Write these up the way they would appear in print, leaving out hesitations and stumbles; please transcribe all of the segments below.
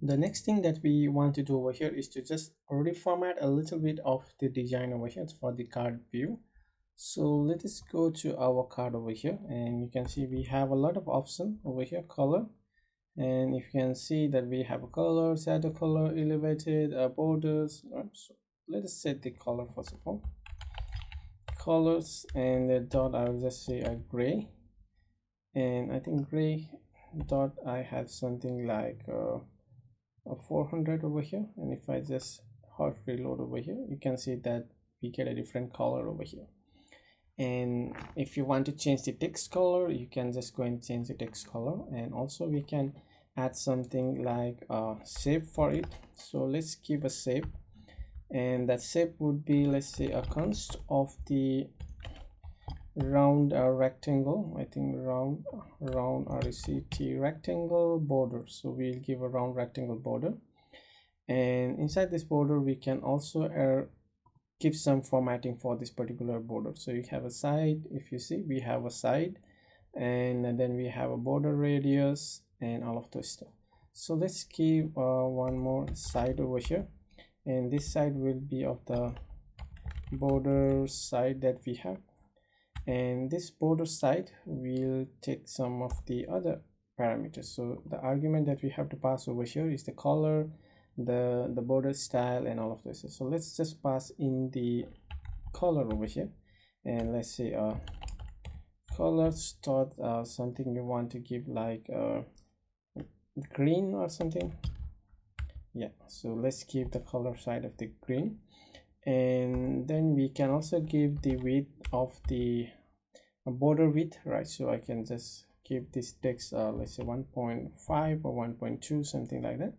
The next thing that we want to do over here is to just reformat a little bit of the design over here for the card view. So let us go to our card over here, and you can see we have a lot of options over here. Color, and you can see that we have a color, shadow color, elevated, borders. So let us set the color first of all. Colors, and the dot I will just say a gray, and I think gray dot I have something like a 400 over here. And if I just hot reload over here, you can see that we get a different color over here. And if you want to change the text color, you can just go and change the text color. And also we can add something like a shape for it. So let's give a shape, and that shape would be, let's say, a const of the round rectangle. I think round rect rectangle border. So we'll give a round rectangle border, and inside this border we can also give some formatting for this particular border. So you have a side, if you see we have a side, and then we have a border radius and all of those stuff. So let's give one more side over here, and this side will be of the border side that we have, and this border side will take some of the other parameters. So the argument that we have to pass over here is the color, the border style, and all of this. So let's just pass in the color over here, and let's say colors dot something you want to give, like green or something. Yeah, so let's give the color side of the green, and then we can also give the width of the border width, right? So I can just give this text let's say 1.5 or 1.2, something like that.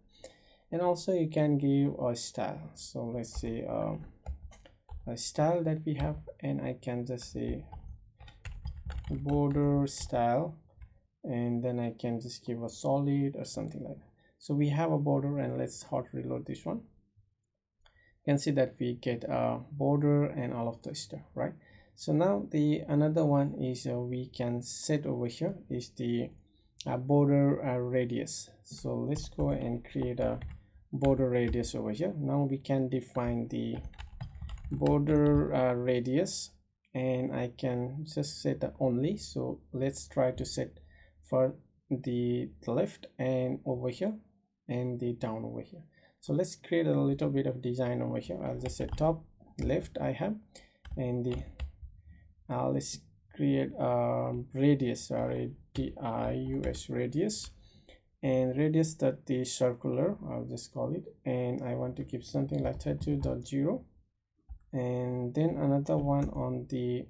And also you can give a style. So let's say a style that we have, and I can just say border style, and then I can just give a solid or something like that. So we have a border, and let's hot reload this one. You can see that we get a border and all of the stuff, right? So now the another one is we can set over here is the border radius. So let's go and create a border radius over here. Now we can define the border radius, and I can just set the only. So let's try to set for the left and over here, and the down over here. So let's create a little bit of design over here. I'll just say top left I have, and the let's create a radius, radius radius, and radius that the circular, I'll just call it, and I want to give something like 32.0, and then another one on the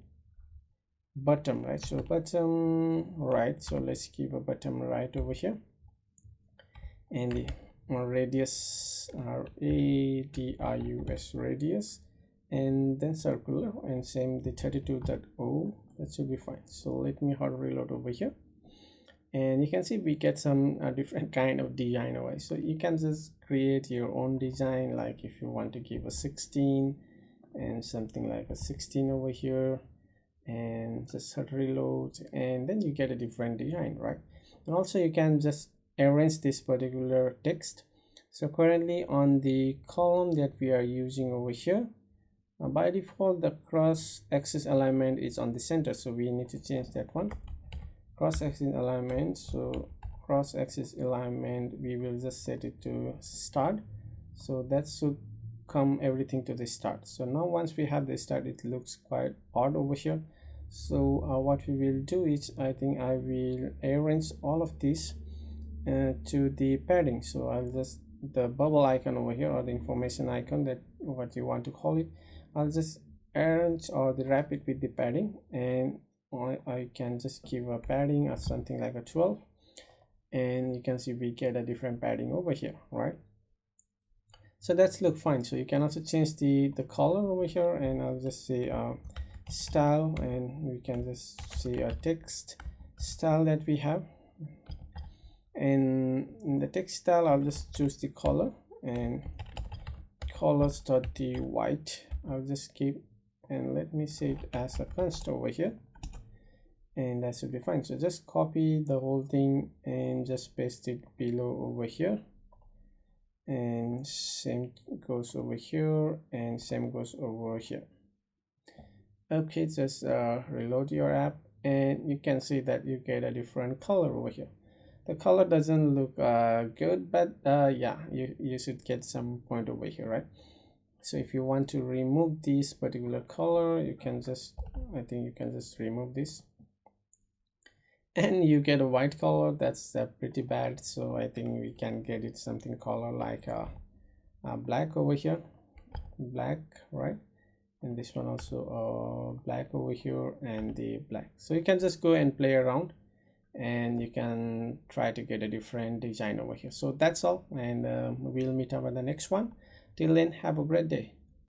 bottom right. So bottom right, so let's give a bottom right over here, and the radius radius radius, and then circular, and same the 32.0. that should be fine. So let me hard reload over here, and you can see we get some different kind of design away. So you can just create your own design, like if you want to give a 16 and something like a 16 over here, and just hard reload, and then you get a different design, right? And also you can just arrange this particular text. So currently on the column that we are using over here, by default the cross axis alignment is on the center, so we need to change that one. Cross axis alignment, so cross axis alignment we will just set it to start, so that should come everything to the start. So now once we have the start, it looks quite odd over here. So what we will do is, I think I will arrange all of this to the padding. So I'll just, the bubble icon over here, or the information icon, that what you want to call it, I'll just arrange or the wrap it with the padding, and I can just give a padding or something like a 12, and you can see we get a different padding over here, right? So that's look fine. So you can also change the color over here, and I'll just say style, and we can just see a text style that we have, and in the text style I'll just choose the color, and colors dot the white I'll just keep, and let me save it as a const over here, and that should be fine. So just copy the whole thing and just paste it below over here, and same goes over here, and same goes over here. Okay, just reload your app, and you can see that you get a different color over here. The color doesn't look good, but yeah, you should get some point over here, right? So if you want to remove this particular color, you can just, I think you can just remove this, and you get a white color. That's pretty bad. So I think we can get it something color like black over here, black, right? And this one also black over here, and the black. So you can just go and play around, and you can try to get a different design over here. So that's all, and we'll meet up at the next one. Till then, have a great day.